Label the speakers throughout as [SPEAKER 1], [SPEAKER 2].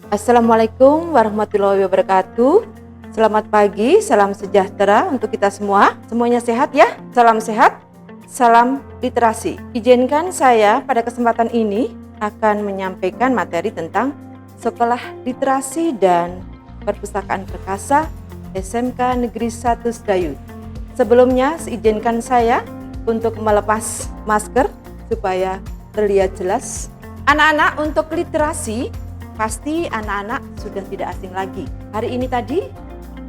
[SPEAKER 1] Assalamualaikum warahmatullahi wabarakatuh. Selamat pagi, salam sejahtera untuk kita semua. Semuanya sehat ya? Salam sehat, salam literasi. Izinkan saya pada kesempatan ini akan menyampaikan materi tentang Sekolah Literasi dan Perpustakaan Perkasa SMK Negeri 1 Sedayu. Sebelumnya, izinkan saya untuk melepas masker supaya terlihat jelas. Anak-anak, untuk literasi pasti anak-anak sudah tidak asing lagi. Hari ini tadi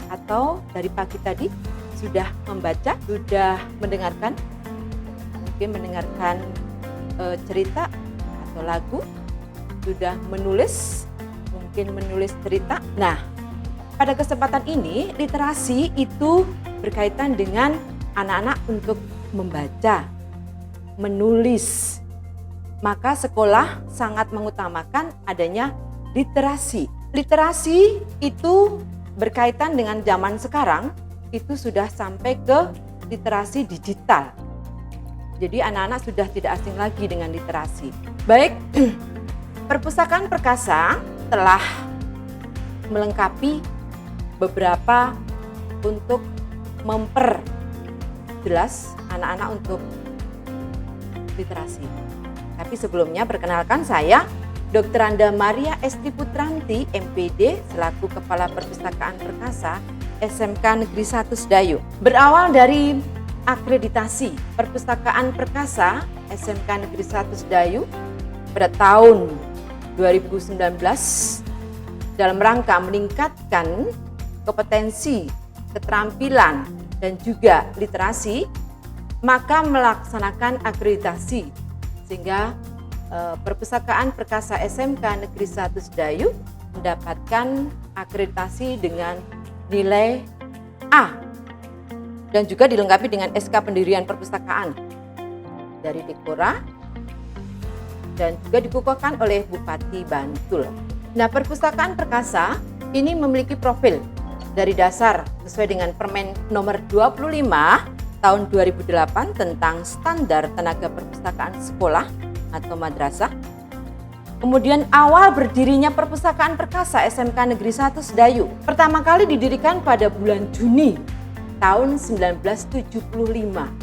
[SPEAKER 1] atau dari pagi tadi sudah membaca, sudah mendengarkan, mungkin mendengarkan cerita atau lagu, sudah menulis, mungkin menulis cerita. Nah, pada kesempatan ini literasi itu berkaitan dengan anak-anak untuk membaca, menulis. Maka sekolah sangat mengutamakan adanya literasi. Literasi itu berkaitan dengan zaman sekarang, itu sudah sampai ke literasi digital. Jadi anak-anak sudah tidak asing lagi dengan literasi. Baik, Perpustakaan Perkasa telah melengkapi beberapa untuk memperjelas anak-anak untuk literasi. Tapi sebelumnya perkenalkan saya Dr. Anda Maria Estri Putranti, MPD, selaku Kepala Perpustakaan Perkasa SMK Negeri 1 Sedayu. Berawal dari akreditasi Perpustakaan Perkasa SMK Negeri 1 Sedayu pada tahun 2019 dalam rangka meningkatkan kompetensi, keterampilan, dan juga literasi, maka melaksanakan akreditasi sehingga Perpustakaan Perkasa SMK Negeri 1 Sedayu mendapatkan akreditasi dengan nilai A dan juga dilengkapi dengan SK Pendirian Perpustakaan dari Dikora dan juga dikukuhkan oleh Bupati Bantul. Nah, Perpustakaan Perkasa ini memiliki profil dari dasar sesuai dengan Permen nomor 25 tahun 2008 tentang standar tenaga perpustakaan sekolah atau madrasah. Kemudian awal berdirinya Perpustakaan Perkasa SMK Negeri 1 Sedayu pertama kali didirikan pada bulan Juni tahun 1975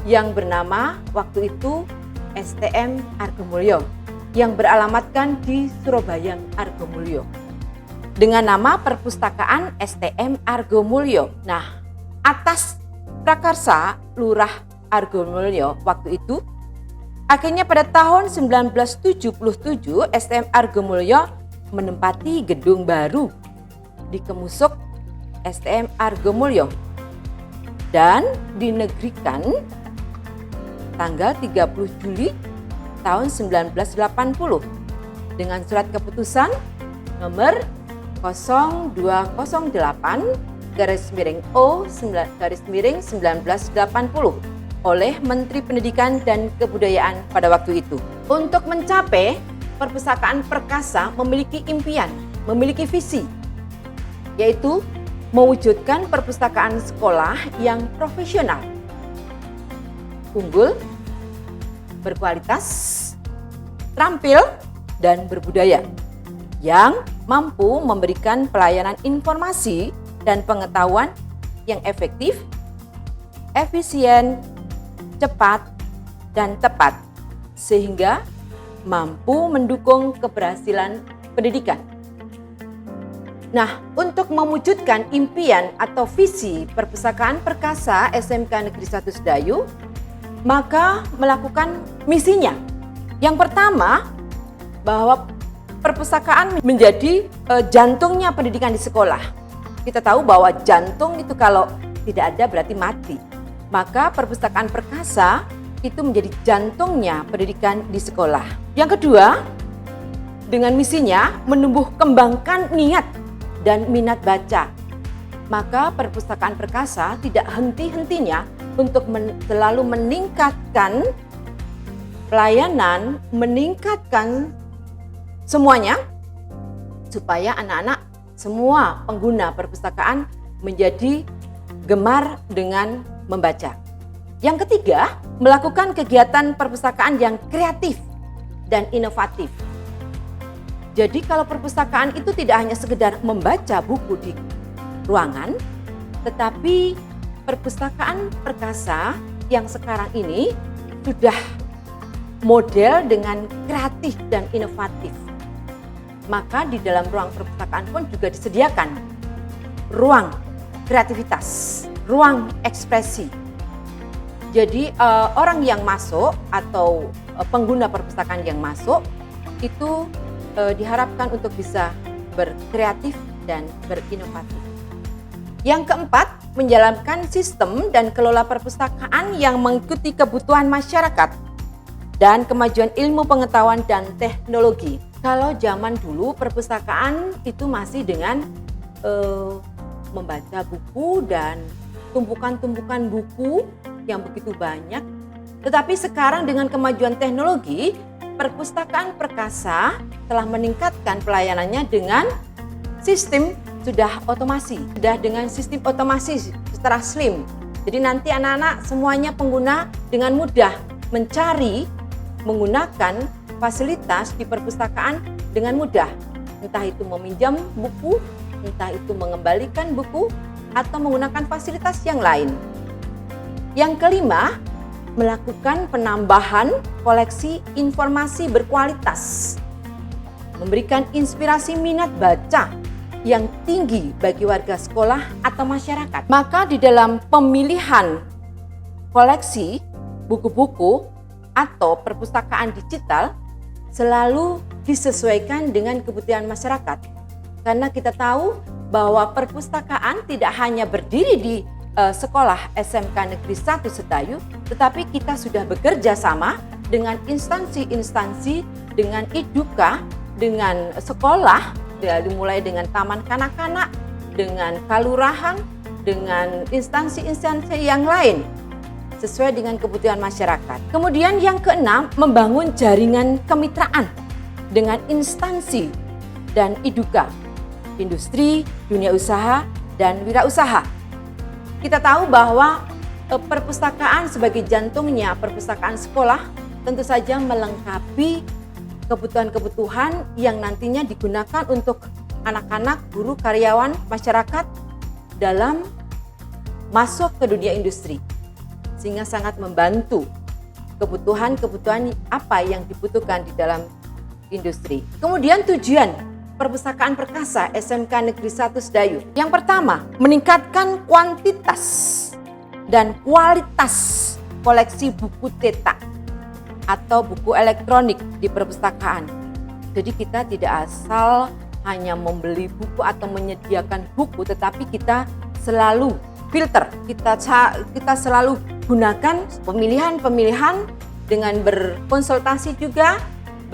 [SPEAKER 1] yang bernama waktu itu STM Argomulyo yang beralamatkan di Surabaya Argomulyo dengan nama Perpustakaan STM Argomulyo. Nah, atas prakarsa Lurah Argomulyo waktu itu, akhirnya pada tahun 1977 STM Argomulyo menempati gedung baru di Kemusuk STM Argomulyo dan dinegrikan tanggal 30 Juli tahun 1980 dengan surat keputusan nomor 0208-O/1980 oleh Menteri Pendidikan dan Kebudayaan pada waktu itu. Untuk mencapai, Perpustakaan Perkasa memiliki impian, memiliki visi, yaitu mewujudkan perpustakaan sekolah yang profesional, unggul, berkualitas, terampil, dan berbudaya, yang mampu memberikan pelayanan informasi dan pengetahuan yang efektif, efisien, cepat, dan tepat, sehingga mampu mendukung keberhasilan pendidikan. Nah, untuk mewujudkan impian atau visi Perpustakaan Perkasa SMK Negeri 1 Sedayu, maka melakukan misinya. Yang pertama, bahwa perpustakaan menjadi jantungnya pendidikan di sekolah. Kita tahu bahwa jantung itu kalau tidak ada berarti mati. Maka Perpustakaan Perkasa itu menjadi jantungnya pendidikan di sekolah. Yang kedua, dengan misinya menumbuh kembangkan niat dan minat baca. Maka Perpustakaan Perkasa tidak henti-hentinya untuk selalu meningkatkan pelayanan, meningkatkan semuanya supaya anak-anak semua pengguna perpustakaan menjadi gemar dengan membaca. Yang ketiga, melakukan kegiatan perpustakaan yang kreatif dan inovatif. Jadi kalau perpustakaan itu tidak hanya sekedar membaca buku di ruangan, tetapi perpustakaan perkasa yang sekarang ini sudah model dengan kreatif dan inovatif. Maka di dalam ruang perpustakaan pun juga disediakan ruang kreativitas, ruang ekspresi. Jadi orang yang masuk atau pengguna perpustakaan yang masuk itu diharapkan untuk bisa berkreatif dan berinovatif. Yang keempat, menjalankan sistem dan kelola perpustakaan yang mengikuti kebutuhan masyarakat dan kemajuan ilmu pengetahuan dan teknologi. Kalau zaman dulu perpustakaan itu masih dengan membaca buku dan tumpukan-tumpukan buku yang begitu banyak. Tetapi sekarang dengan kemajuan teknologi, perpustakaan perkasa telah meningkatkan pelayanannya dengan sistem sudah otomasi, sudah dengan sistem otomasi secara slim. Jadi nanti anak-anak semuanya pengguna dengan mudah mencari, menggunakan fasilitas di perpustakaan dengan mudah. Entah itu meminjam buku, entah itu mengembalikan buku, atau menggunakan fasilitas yang lain. Yang kelima, melakukan penambahan koleksi informasi berkualitas, memberikan inspirasi minat baca yang tinggi bagi warga sekolah atau masyarakat. Maka di dalam pemilihan koleksi buku-buku atau perpustakaan digital selalu disesuaikan dengan kebutuhan masyarakat. Karena kita tahu bahwa perpustakaan tidak hanya berdiri di sekolah SMK Negeri 1 Sedayu, tetapi kita sudah bekerja sama dengan instansi-instansi, dengan IDUKA, dengan sekolah, mulai dengan taman kanak-kanak, dengan kalurahan, dengan instansi-instansi yang lain, sesuai dengan kebutuhan masyarakat. Kemudian yang keenam, membangun jaringan kemitraan dengan instansi dan IDUKA, industri, dunia usaha, dan wirausaha. Kita tahu bahwa perpustakaan sebagai jantungnya perpustakaan sekolah tentu saja melengkapi kebutuhan-kebutuhan yang nantinya digunakan untuk anak-anak, guru, karyawan, masyarakat dalam masuk ke dunia industri. Sehingga sangat membantu kebutuhan-kebutuhan apa yang dibutuhkan di dalam industri. Kemudian tujuan Perpustakaan Perkasa SMK Negeri 1 Sedayu. Yang pertama, meningkatkan kuantitas dan kualitas koleksi buku cetak atau buku elektronik di perpustakaan. Jadi kita tidak asal hanya membeli buku atau menyediakan buku, tetapi kita selalu filter. Kita selalu gunakan pemilihan-pemilihan dengan berkonsultasi juga,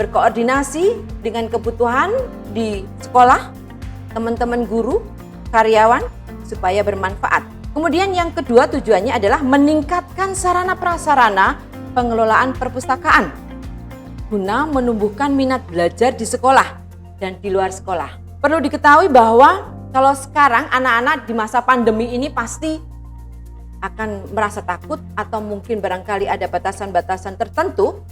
[SPEAKER 1] berkoordinasi dengan kebutuhan di sekolah, teman-teman guru, karyawan, supaya bermanfaat. Kemudian yang kedua tujuannya adalah meningkatkan sarana prasarana pengelolaan perpustakaan guna menumbuhkan minat belajar di sekolah dan di luar sekolah. Perlu diketahui bahwa kalau sekarang anak-anak di masa pandemi ini pasti akan merasa takut atau mungkin barangkali ada batasan-batasan tertentu,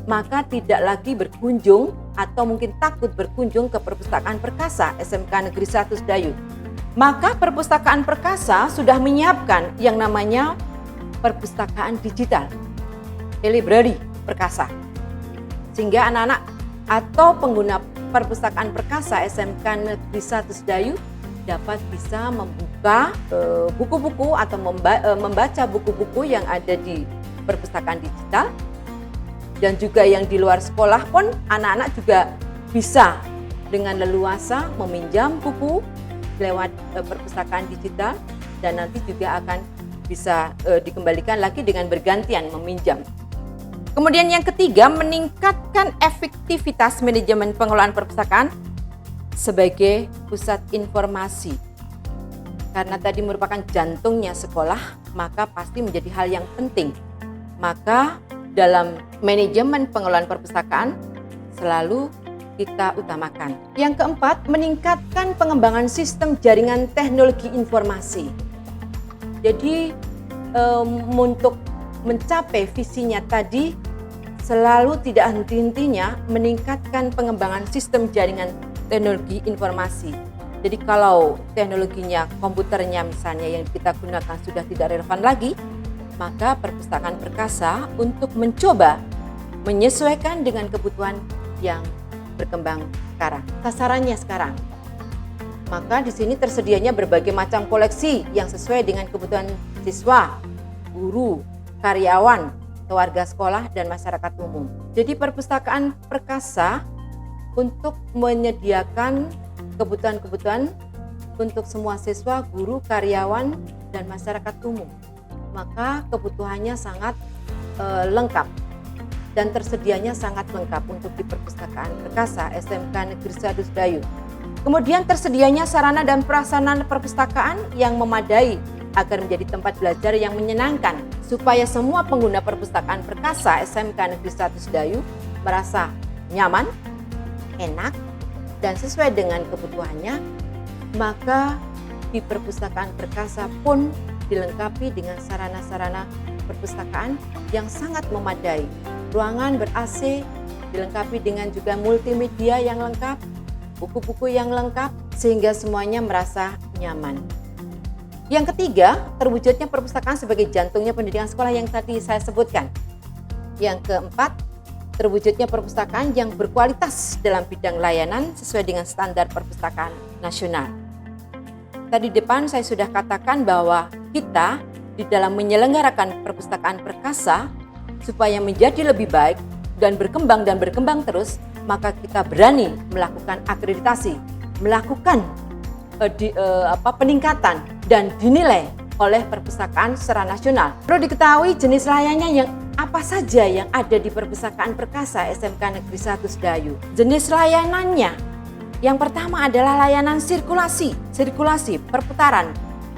[SPEAKER 1] maka tidak lagi berkunjung atau mungkin takut berkunjung ke Perpustakaan Perkasa SMK Negeri 1 Sedayu. Maka Perpustakaan Perkasa sudah menyiapkan yang namanya perpustakaan digital, e-library Perkasa. Sehingga anak-anak atau pengguna Perpustakaan Perkasa SMK Negeri 1 Sedayu dapat bisa membuka buku-buku atau membaca buku-buku yang ada di perpustakaan digital. Dan juga yang di luar sekolah pun anak-anak juga bisa dengan leluasa meminjam buku lewat perpustakaan digital dan nanti juga akan bisa dikembalikan lagi dengan bergantian meminjam. Kemudian yang ketiga, meningkatkan efektivitas manajemen pengelolaan perpustakaan sebagai pusat informasi. Karena tadi merupakan jantungnya sekolah, maka pasti menjadi hal yang penting. Maka dalam manajemen pengelolaan perpustakaan selalu kita utamakan. Yang keempat, meningkatkan pengembangan sistem jaringan teknologi informasi. Jadi untuk mencapai visinya tadi, selalu tidak henti-hentinya meningkatkan pengembangan sistem jaringan teknologi informasi. Jadi kalau teknologinya, komputernya misalnya yang kita gunakan sudah tidak relevan lagi, maka perpustakaan perkasa untuk mencoba menyesuaikan dengan kebutuhan yang berkembang sekarang, sasarannya sekarang. Maka di sini tersedianya berbagai macam koleksi yang sesuai dengan kebutuhan siswa, guru, karyawan, warga sekolah, dan masyarakat umum. Jadi perpustakaan perkasa untuk menyediakan kebutuhan-kebutuhan untuk semua siswa, guru, karyawan, dan masyarakat umum. Maka kebutuhannya sangat lengkap dan tersedianya sangat lengkap untuk di perpustakaan perkasa SMK Negeri 1 Sedayu. Kemudian tersedianya sarana dan prasarana perpustakaan yang memadai agar menjadi tempat belajar yang menyenangkan, supaya semua pengguna perpustakaan perkasa SMK Negeri 1 Sedayu merasa nyaman, enak, dan sesuai dengan kebutuhannya. Maka di perpustakaan perkasa pun dilengkapi dengan sarana-sarana perpustakaan yang sangat memadai. Ruangan ber-AC, dilengkapi dengan juga multimedia yang lengkap, buku-buku yang lengkap, sehingga semuanya merasa nyaman. Yang ketiga, terwujudnya perpustakaan sebagai jantungnya pendidikan sekolah yang tadi saya sebutkan. Yang keempat, terwujudnya perpustakaan yang berkualitas dalam bidang layanan sesuai dengan standar perpustakaan nasional. Tadi depan saya sudah katakan bahwa kita di dalam menyelenggarakan perpustakaan perkasa supaya menjadi lebih baik dan berkembang terus, maka kita berani melakukan akreditasi, melakukan peningkatan dan dinilai oleh perpustakaan secara nasional. Perlu diketahui jenis layanannya yang apa saja yang ada di perpustakaan perkasa SMK Negeri 1 Sedayu. Jenis layanannya yang pertama adalah layanan sirkulasi perputaran,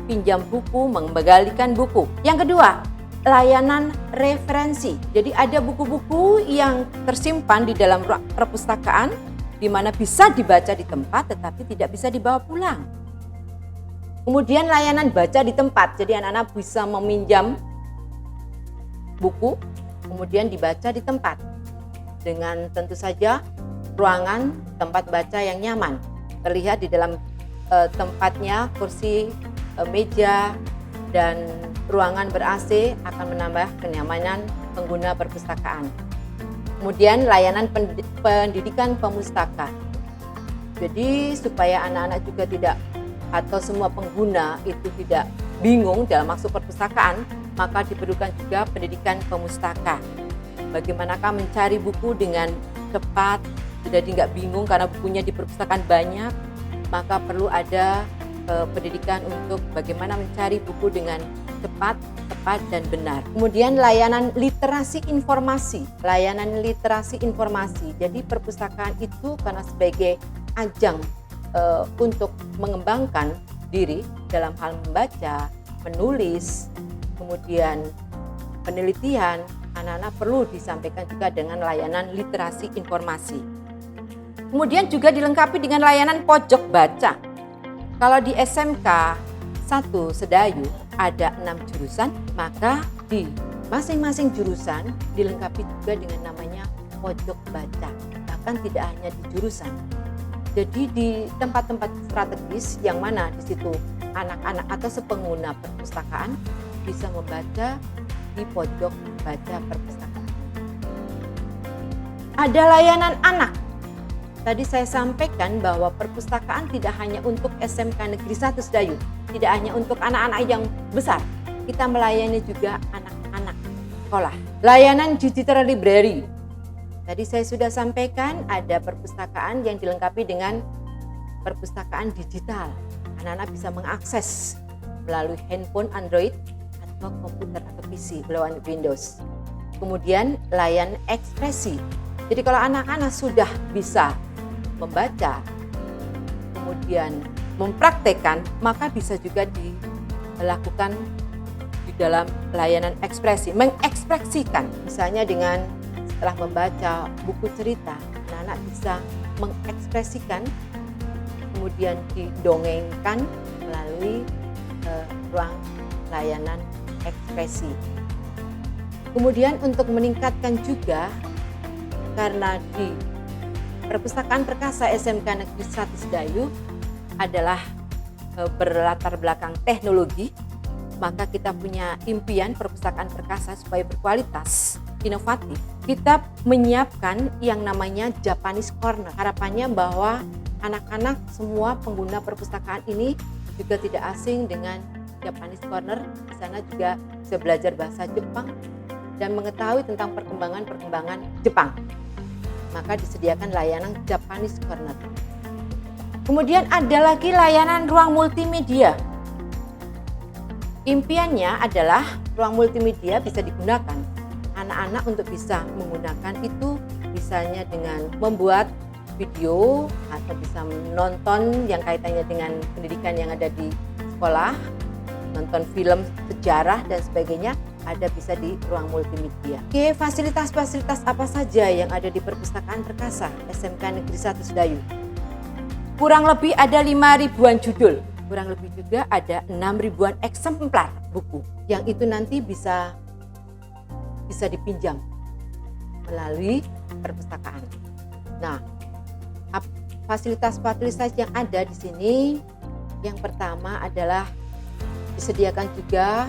[SPEAKER 1] pinjam buku, mengembalikan buku. Yang kedua, layanan referensi. Jadi ada buku-buku yang tersimpan di dalam perpustakaan di mana bisa dibaca di tempat tetapi tidak bisa dibawa pulang. Kemudian layanan baca di tempat. Jadi anak-anak bisa meminjam buku kemudian dibaca di tempat dengan tentu saja ruangan tempat baca yang nyaman. Terlihat di dalam tempatnya kursi, meja, dan ruangan ber-AC akan menambah kenyamanan pengguna perpustakaan. Kemudian layanan pendidikan pemustaka. Jadi supaya anak-anak juga tidak atau semua pengguna itu tidak bingung dalam masuk perpustakaan, maka diperlukan juga pendidikan pemustaka. Bagaimanakah mencari buku dengan cepat, jadi nggak bingung karena bukunya di perpustakaan banyak, maka perlu ada pendidikan untuk bagaimana mencari buku dengan cepat, tepat, dan benar. Kemudian layanan literasi informasi. Jadi perpustakaan itu karena sebagai ajang untuk mengembangkan diri dalam hal membaca, menulis, kemudian penelitian, anak-anak perlu disampaikan juga dengan layanan literasi informasi. Kemudian juga dilengkapi dengan layanan pojok baca. Kalau di SMK 1 Sedayu ada 6 jurusan, maka di masing-masing jurusan dilengkapi juga dengan namanya pojok baca. Bahkan tidak hanya di jurusan. Jadi di tempat-tempat strategis yang mana di situ anak-anak atau sepengguna perpustakaan bisa membaca di pojok baca perpustakaan. Ada layanan anak. Tadi saya sampaikan bahwa perpustakaan tidak hanya untuk SMK Negeri 1 Sedayu, tidak hanya untuk anak-anak yang besar. Kita melayani juga anak-anak sekolah. Layanan digital library. Tadi saya sudah sampaikan ada perpustakaan yang dilengkapi dengan perpustakaan digital. Anak-anak bisa mengakses melalui handphone Android atau komputer atau PC bawaan Windows. Kemudian layanan ekspresi. Jadi kalau anak-anak sudah bisa membaca, kemudian mempraktekkan, maka bisa juga dilakukan di dalam layanan ekspresi, mengekspresikan. Misalnya dengan setelah membaca buku cerita, anak-anak bisa mengekspresikan, kemudian didongengkan melalui ruang layanan ekspresi. Kemudian untuk meningkatkan juga karena di Perpustakaan Perkasa SMK Negeri 1 Sedayu adalah berlatar belakang teknologi, maka kita punya impian perpustakaan perkasa supaya berkualitas, inovatif. Kita menyiapkan yang namanya Japanese Corner. Harapannya bahwa anak-anak semua pengguna perpustakaan ini juga tidak asing dengan Japanese Corner. Di sana juga bisa belajar bahasa Jepang dan mengetahui tentang perkembangan Jepang. Maka disediakan layanan Japanese Corner. Kemudian ada lagi layanan ruang multimedia. Impiannya adalah ruang multimedia bisa digunakan anak-anak untuk bisa menggunakan itu misalnya dengan membuat video atau bisa menonton yang kaitannya dengan pendidikan yang ada di sekolah, nonton film sejarah dan sebagainya, ada bisa di ruang multimedia. Oke, fasilitas-fasilitas apa saja yang ada di Perpustakaan Perkasa SMK Negeri 1 Sedayu? Kurang lebih ada 5 ribuan judul. Kurang lebih juga ada 6 ribuan eksemplar buku yang itu nanti bisa dipinjam melalui perpustakaan. Nah, fasilitas-fasilitas yang ada di sini yang pertama adalah disediakan juga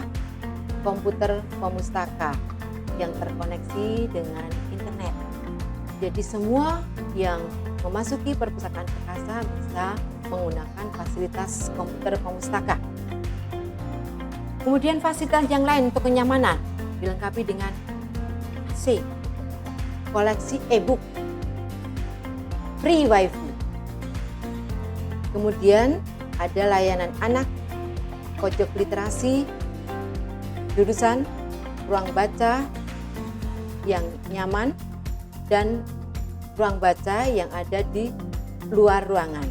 [SPEAKER 1] komputer pemustaka yang terkoneksi dengan internet. Jadi semua yang memasuki perpustakaan perkasa bisa menggunakan fasilitas komputer pemustaka. Kemudian fasilitas yang lain untuk kenyamanan dilengkapi dengan AC, koleksi e-book, free wifi. Kemudian ada layanan anak, pojok literasi, jurusan, ruang baca yang nyaman, dan ruang baca yang ada di luar ruangan.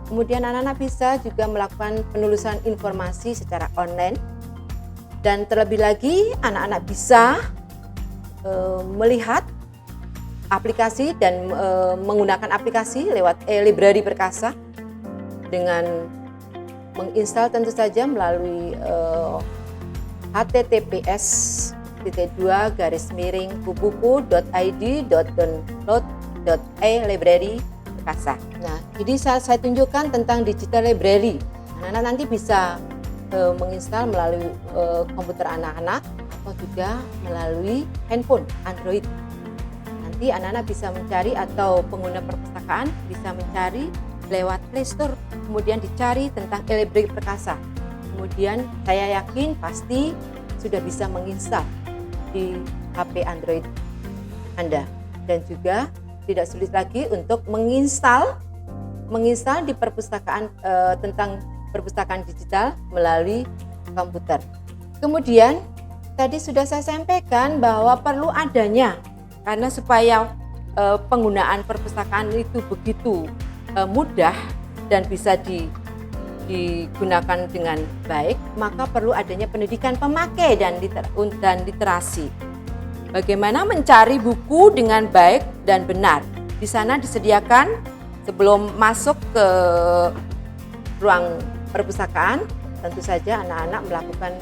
[SPEAKER 1] Kemudian anak-anak bisa juga melakukan penelusuran informasi secara online, dan terlebih lagi anak-anak bisa melihat aplikasi dan menggunakan aplikasi lewat e-library Perkasa dengan menginstal tentu saja melalui https://bukuku.id.download.e-library Perkasa. Nah, jadi saya tunjukkan tentang digital library. Anak-anak nanti bisa menginstal melalui komputer anak-anak atau juga melalui handphone Android. Nanti anak-anak bisa mencari atau pengguna perpustakaan bisa mencari lewat Play Store, kemudian dicari tentang e-library Perkasa. Kemudian saya yakin pasti sudah bisa menginstal di HP Android Anda, dan juga tidak sulit lagi untuk menginstal di perpustakaan tentang perpustakaan digital melalui komputer. Kemudian tadi sudah saya sampaikan bahwa perlu adanya, karena supaya penggunaan perpustakaan itu begitu mudah dan bisa digunakan dengan baik, maka perlu adanya pendidikan pemakai dan literasi. Bagaimana mencari buku dengan baik dan benar? Di sana disediakan sebelum masuk ke ruang perpustakaan, tentu saja anak-anak melakukan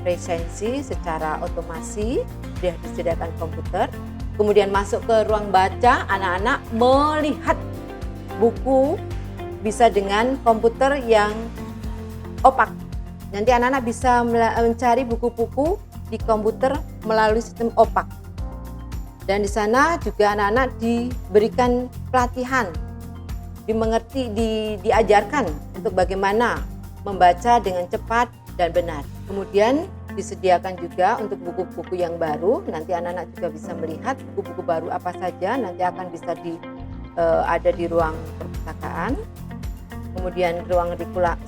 [SPEAKER 1] presensi secara otomasi, sudah disediakan komputer. Kemudian masuk ke ruang baca, anak-anak melihat buku bisa dengan komputer yang opak. Nanti anak-anak bisa mencari buku-buku di komputer melalui sistem opak. Dan di sana juga anak-anak diberikan pelatihan, diajarkan untuk bagaimana membaca dengan cepat dan benar. Kemudian disediakan juga untuk buku-buku yang baru, nanti anak-anak juga bisa melihat buku-buku baru apa saja nanti akan bisa ada di ruang perpustakaan. Kemudian ruang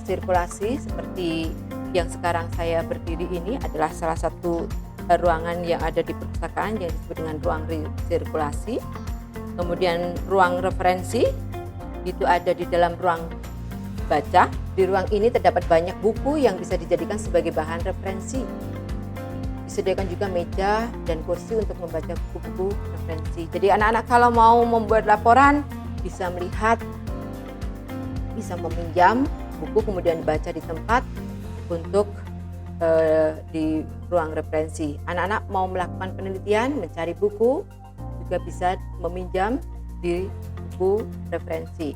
[SPEAKER 1] sirkulasi seperti yang sekarang saya berdiri ini adalah salah satu ruangan yang ada di perpustakaan yang disebut dengan ruang sirkulasi. Kemudian ruang referensi itu ada di dalam ruang baca. Di ruang ini terdapat banyak buku yang bisa dijadikan sebagai bahan referensi. Disediakan juga meja dan kursi untuk membaca buku-buku referensi. Jadi anak-anak kalau mau membuat laporan bisa melihat, bisa meminjam buku kemudian baca di tempat untuk di ruang referensi. Anak-anak mau melakukan penelitian, mencari buku, juga bisa meminjam di buku referensi.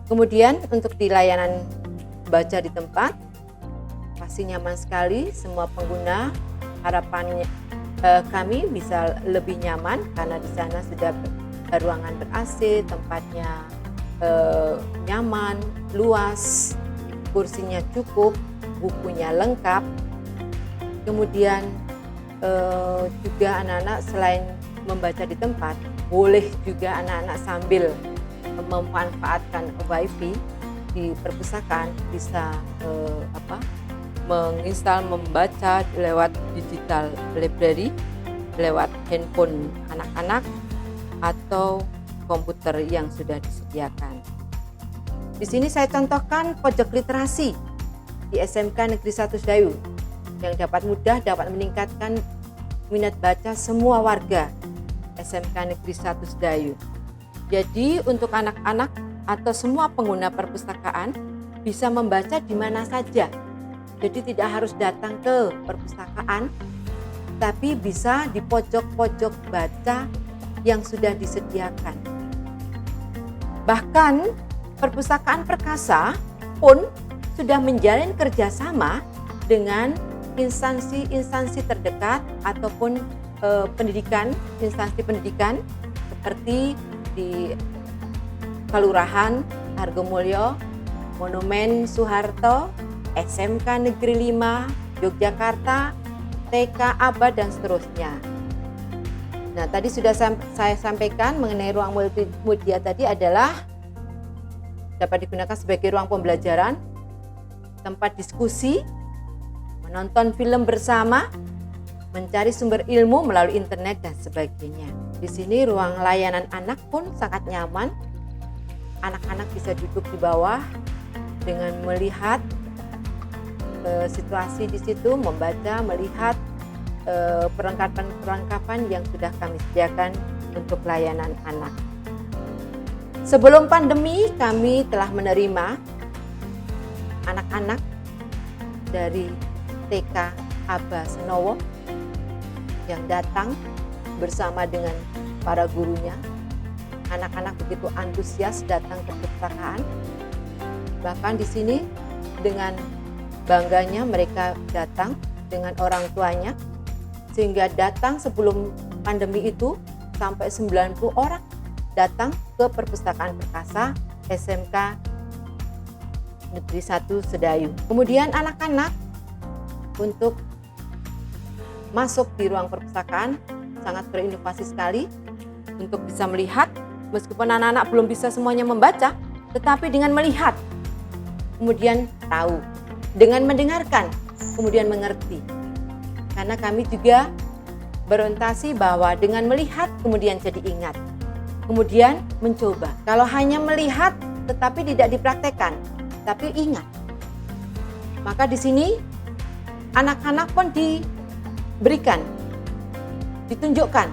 [SPEAKER 1] Kemudian untuk di layanan baca di tempat, pasti nyaman sekali. Semua pengguna harapannya kami bisa lebih nyaman karena di sana sudah ruangan ber-AC, tempatnya nyaman, luas, kursinya cukup, bukunya lengkap. Kemudian juga anak-anak selain membaca di tempat, boleh juga anak-anak sambil memanfaatkan WiFi di perpustakaan bisa menginstal membaca lewat digital library, lewat handphone anak-anak atau komputer yang sudah disediakan. Di sini saya contohkan pojok literasi di SMK Negeri 1 Sedayu yang dapat meningkatkan minat baca semua warga SMK Negeri 1 Sedayu. Jadi untuk anak-anak atau semua pengguna perpustakaan bisa membaca di mana saja. Jadi tidak harus datang ke perpustakaan, tapi bisa di pojok-pojok baca yang sudah disediakan. Bahkan Perpustakaan Perkasa pun sudah menjalin kerjasama dengan instansi-instansi terdekat ataupun instansi pendidikan seperti di Kelurahan Hargomulyo, Monumen Soeharto, SMK Negeri 5, Yogyakarta, TK Aba dan seterusnya. Nah, tadi sudah saya sampaikan mengenai ruang multimedia tadi adalah dapat digunakan sebagai ruang pembelajaran, tempat diskusi, menonton film bersama, mencari sumber ilmu melalui internet dan sebagainya. Di sini ruang layanan anak pun sangat nyaman. Anak-anak bisa duduk di bawah dengan melihat situasi di situ, membaca, melihat perlengkapan-perlengkapan yang sudah kami sediakan untuk layanan anak. Sebelum pandemi, kami telah menerima anak-anak dari TK Aba Senowo yang datang bersama dengan para gurunya. Anak-anak begitu antusias datang ke perpustakaan. Bahkan di sini dengan bangganya mereka datang dengan orang tuanya, sehingga datang sebelum pandemi itu sampai 90 orang datang ke Perpustakaan Perkasa SMK Negeri 1 Sedayu. Kemudian anak-anak untuk masuk di ruang perpustakaan sangat berinovasi sekali untuk bisa melihat, meskipun anak-anak belum bisa semuanya membaca, tetapi dengan melihat kemudian tahu, dengan mendengarkan kemudian mengerti. Karena kami juga berorientasi bahwa dengan melihat kemudian jadi ingat, kemudian mencoba. Kalau hanya melihat tetapi tidak dipraktekkan, tapi ingat. Maka di sini anak-anak pun diberikan, ditunjukkan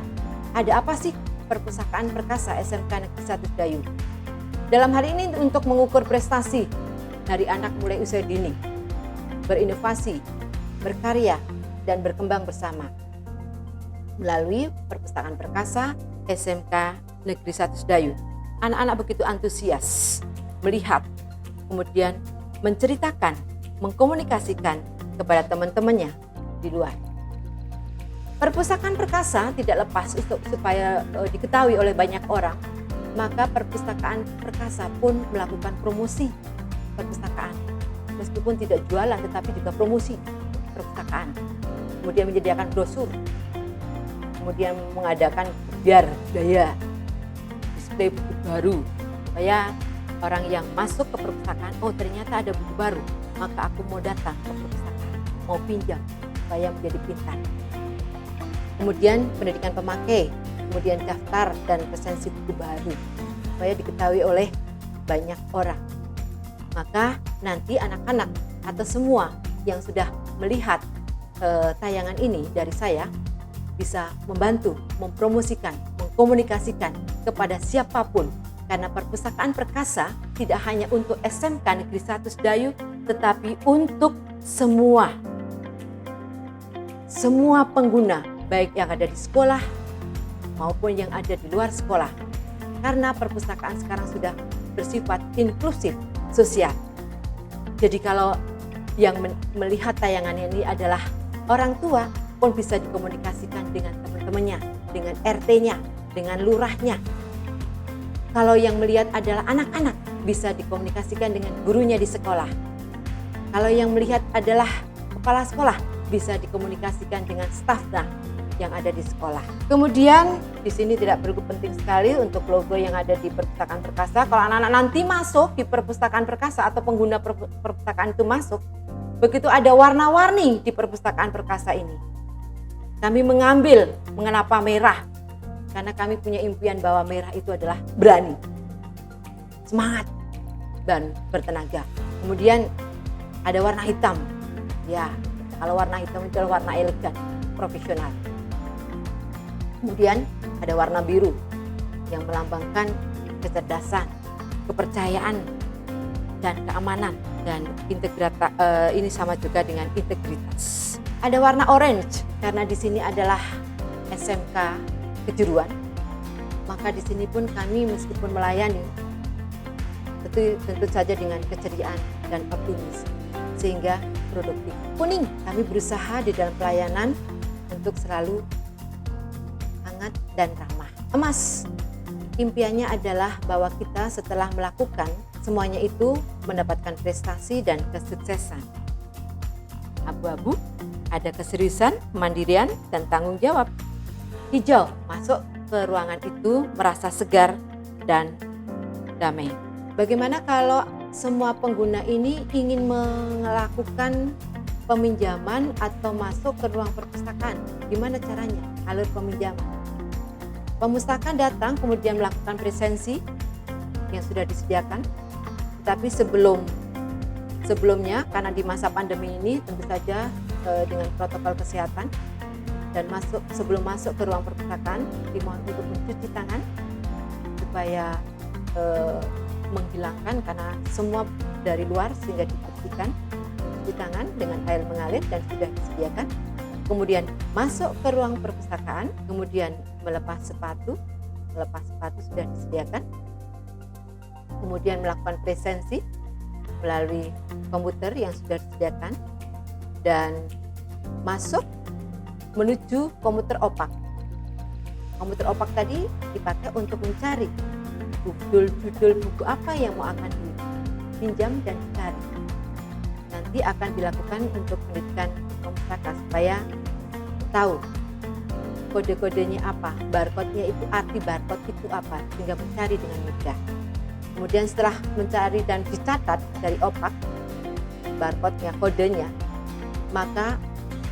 [SPEAKER 1] ada apa sih Perpustakaan Perkasa SMK Negeri 1 Sedayu. Dalam hal ini untuk mengukur prestasi dari anak mulai usia dini, berinovasi, berkarya, dan berkembang bersama melalui Perpustakaan Perkasa SMK Negeri 1 Sedayu. Anak-anak begitu antusias melihat, kemudian menceritakan, mengkomunikasikan kepada teman-temannya di luar. Perpustakaan Perkasa tidak lepas supaya diketahui oleh banyak orang, maka Perpustakaan Perkasa pun melakukan promosi perpustakaan. Meskipun tidak jualan tetapi juga promosi perpustakaan. Kemudian menyediakan brosur, kemudian mengadakan biar daya display buku baru supaya orang yang masuk ke perpustakaan, oh ternyata ada buku baru, maka aku mau datang ke perpustakaan, mau pinjam supaya menjadi pintar. Kemudian pendidikan pemakai, kemudian daftar dan resensi buku baru supaya diketahui oleh banyak orang. Maka nanti anak-anak atau semua yang sudah melihat tayangan ini dari saya bisa membantu, mempromosikan, mengkomunikasikan kepada siapapun. Karena Perpustakaan Perkasa tidak hanya untuk SMK Negeri 1 Sedayu, tetapi untuk semua pengguna, baik yang ada di sekolah, maupun yang ada di luar sekolah. Karena perpustakaan sekarang sudah bersifat inklusif sosial. Jadi kalau yang melihat tayangan ini adalah orang tua pun bisa dikomunikasikan dengan teman-temannya, dengan RT-nya, dengan lurahnya. Kalau yang melihat adalah anak-anak bisa dikomunikasikan dengan gurunya di sekolah. Kalau yang melihat adalah kepala sekolah bisa dikomunikasikan dengan stafnya yang ada di sekolah. Kemudian di sini tidak perlu penting sekali untuk logo yang ada di perpustakaan perkasa. Kalau anak-anak nanti masuk di perpustakaan perkasa atau pengguna perpustakaan itu masuk, begitu ada warna-warni di perpustakaan perkasa ini. Kami mengambil mengapa merah, karena kami punya impian bahwa merah itu adalah berani, semangat, dan bertenaga. Kemudian ada warna hitam, ya kalau warna hitam itu adalah warna elegan, profesional. Kemudian ada warna biru yang melambangkan kecerdasan, kepercayaan, dan keamanan, dan integritas. Ini sama juga dengan integritas. Ada warna orange karena di sini adalah SMK kejuruan. Maka di sini pun kami meskipun melayani, tentu saja dengan keceriaan dan optimis sehingga produktif. Kuning, kami berusaha di dalam pelayanan untuk selalu hangat dan ramah. Emas, impiannya adalah bahwa kita setelah melakukan semuanya itu mendapatkan prestasi dan kesuksesan. Abu-abu, ada keseriusan, kemandirian, dan tanggung jawab. Hijau, masuk ke ruangan itu merasa segar dan damai. Bagaimana kalau semua pengguna ini ingin melakukan peminjaman atau masuk ke ruang perpustakaan? Gimana caranya? Alur peminjaman. Pemustaka datang kemudian melakukan presensi yang sudah disediakan. Tapi sebelumnya karena di masa pandemi ini tentu saja dengan protokol kesehatan dan sebelum masuk ke ruang perpustakaan dimohon untuk mencuci tangan supaya menghilangkan karena semua dari luar sehingga dibersihkan, cuci tangan dengan air mengalir dan sudah disediakan. Kemudian masuk ke ruang perpustakaan, kemudian melepas sepatu sudah disediakan. Kemudian melakukan presensi melalui komputer yang sudah disediakan dan masuk menuju komputer opak. Komputer opak tadi dipakai untuk mencari judul buku apa yang mau akan dipinjam dan dicari. Nanti akan dilakukan untuk pendidikan pemustaka supaya tahu kode-kodenya apa, barcode-nya itu, arti barcode itu apa, sehingga mencari dengan mudah. Kemudian setelah mencari dan dicatat dari opak barcode-nya, kodenya, maka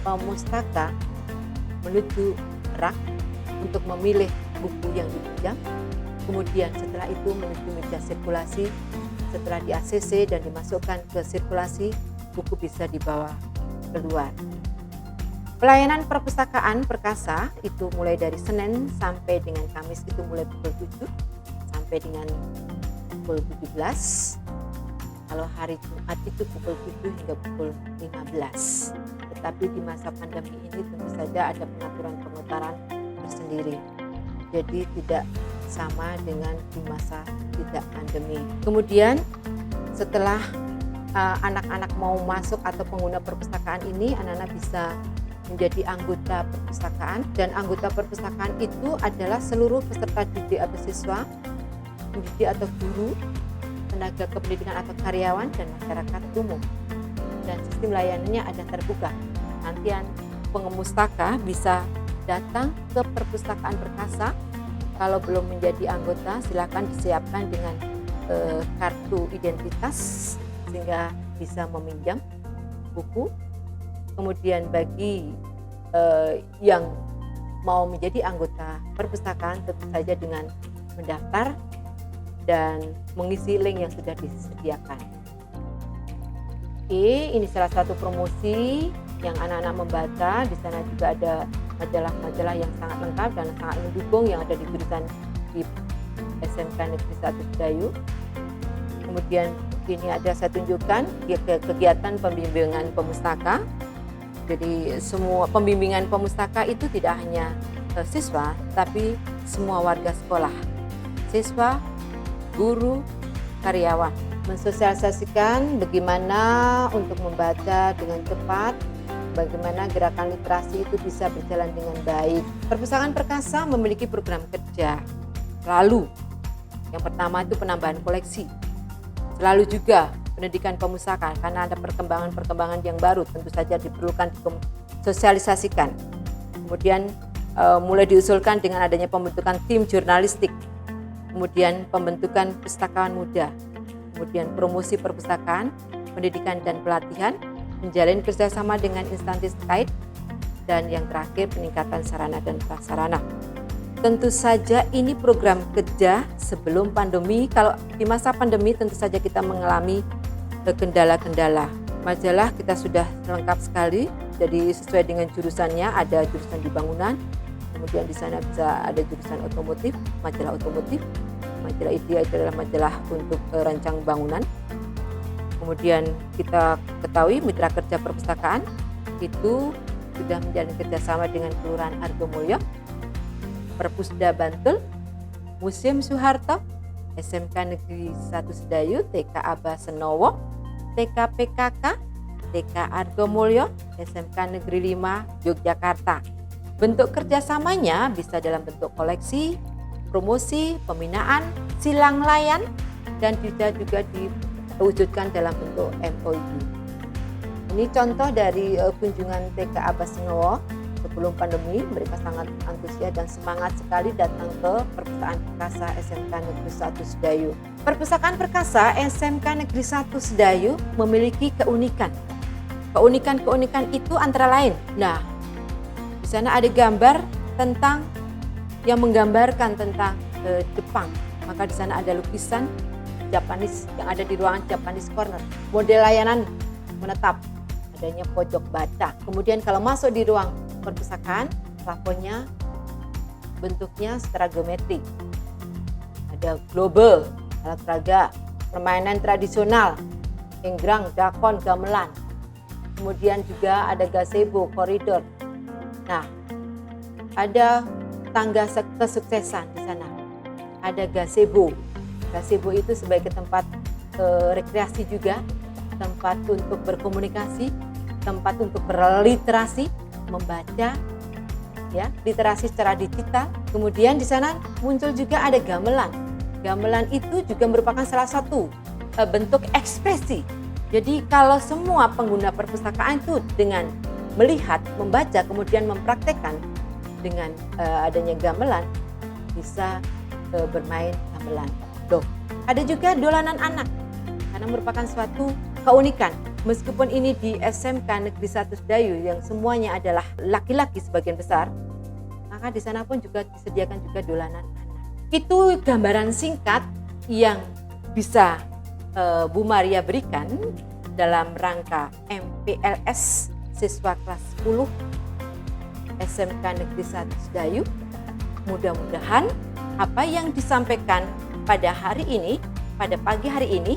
[SPEAKER 1] pemustaka menuju rak untuk memilih buku yang dipinjam. Kemudian setelah itu menuju meja sirkulasi. Setelah di ACC dan dimasukkan ke sirkulasi, buku bisa dibawa keluar. Pelayanan perpustakaan perkasa itu mulai dari Senin sampai dengan Kamis itu mulai pukul 7 sampai dengan pukul 17. Kalau hari Jumat itu pukul 7 hingga pukul 15. Tetapi di masa pandemi ini tentu saja ada pengaturan tersendiri. Jadi tidak sama dengan di masa tidak pandemi. Kemudian setelah anak-anak mau masuk atau pengguna perpustakaan ini, anak-anak bisa menjadi anggota perpustakaan, dan anggota perpustakaan itu adalah seluruh peserta didik atau siswa, pendidik atau guru, tenaga kependidikan atau karyawan, dan masyarakat umum. Dan sistem layanannya ada terbuka. Nanti pengumustaka bisa datang ke perpustakaan perkasa. Kalau belum menjadi anggota, silakan disiapkan dengan kartu identitas sehingga bisa meminjam buku. Kemudian bagi yang mau menjadi anggota perpustakaan tentu saja dengan mendaftar dan mengisi link yang sudah disediakan. Oke, ini salah satu promosi yang anak-anak membaca. Di sana juga ada majalah-majalah yang sangat lengkap dan sangat mendukung yang ada di tulisan di SMK Negeri 1 Budayu. Kemudian ini ada saya tunjukkan kegiatan pembimbingan pemustaka. Jadi semua pembimbingan pemustaka itu tidak hanya siswa, tapi semua warga sekolah, siswa, guru, karyawan. Mensosialisasikan bagaimana untuk membaca dengan cepat, bagaimana gerakan literasi itu bisa berjalan dengan baik. Perpustakaan Perkasa memiliki program kerja. Lalu, yang pertama itu penambahan koleksi. Selalu juga pendidikan pemustakaan, karena ada perkembangan-perkembangan yang baru tentu saja diperlukan disosialisasikan. Kemudian mulai diusulkan dengan adanya pembentukan tim jurnalistik, kemudian pembentukan pustakawan muda, kemudian promosi perpustakaan, pendidikan dan pelatihan, menjalin kerjasama dengan instansi terkait, dan yang terakhir peningkatan sarana dan prasarana. Tentu saja ini program kerja sebelum pandemi. Kalau di masa pandemi tentu saja kita mengalami kendala-kendala. Majalah kita sudah lengkap sekali, jadi sesuai dengan jurusannya, ada jurusan di bangunan, kemudian di sana bisa ada jurusan otomotif, majalah otomotif. Majalah Idea itu adalah majalah untuk rancang bangunan. Kemudian kita ketahui mitra kerja perpustakaan itu sudah menjalin kerjasama dengan Kelurahan Argomulyo, Perpusda Bantul, Museum Soeharto, SMK Negeri 1 Sedayu, TK Aba Senowo, TK PKK, TK Argomulyo, SMK Negeri 5 Yogyakarta. Bentuk kerjasamanya bisa dalam bentuk koleksi, promosi, pembinaan, silang layan, dan juga diwujudkan dalam bentuk MOU. Ini contoh dari kunjungan TK Aba Senowo sebelum pandemi. Mereka sangat antusias dan semangat sekali datang ke Perpustakaan Perkasa SMK Negeri 1 Sedayu. Perpustakaan Perkasa SMK Negeri 1 Sedayu memiliki keunikan. Keunikan itu antara lain. Nah, di sana ada gambar tentang yang menggambarkan tentang Jepang. Maka di sana ada lukisan Japanese yang ada di ruangan Japanese Corner. Model layanan menetap, adanya pojok baca. Kemudian kalau masuk di ruang perpustakaan, plafonnya bentuknya secara geometri. Ada global, alat peraga, permainan tradisional, enggrang, dakon, gamelan. Kemudian juga ada gazebo, koridor. Nah, ada tangga kesuksesan di sana. Ada gazebo. Gazebo itu sebagai tempat rekreasi juga, tempat untuk berkomunikasi, tempat untuk berliterasi, membaca, ya, literasi secara digital. Kemudian di sana muncul juga ada gamelan. Gamelan itu juga merupakan salah satu bentuk ekspresi. Jadi kalau semua pengguna perpustakaan itu dengan melihat, membaca, kemudian mempraktekkan dengan adanya gamelan, bisa bermain gamelan. Ada juga dolanan anak, karena merupakan suatu keunikan. Meskipun ini di SMK Negeri 1 Sedayu yang semuanya adalah laki-laki sebagian besar, maka di sana pun juga disediakan juga dolanan anak. Itu gambaran singkat yang bisa Bu Maria berikan dalam rangka MPLS siswa kelas 10 SMK Negeri 1 Sedayu. Mudah-mudahan apa yang disampaikan pada hari ini, pada pagi hari ini,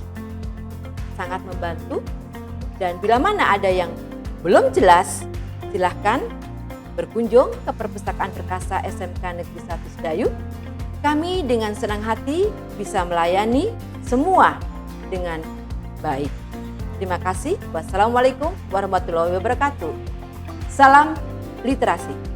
[SPEAKER 1] sangat membantu. Dan bila mana ada yang belum jelas, silahkan berkunjung ke Perpustakaan Perkasa SMK Negeri 1 Sedayu. Kami dengan senang hati bisa melayani semua dengan baik. Terima kasih. Wassalamualaikum warahmatullahi wabarakatuh. Salam literasi.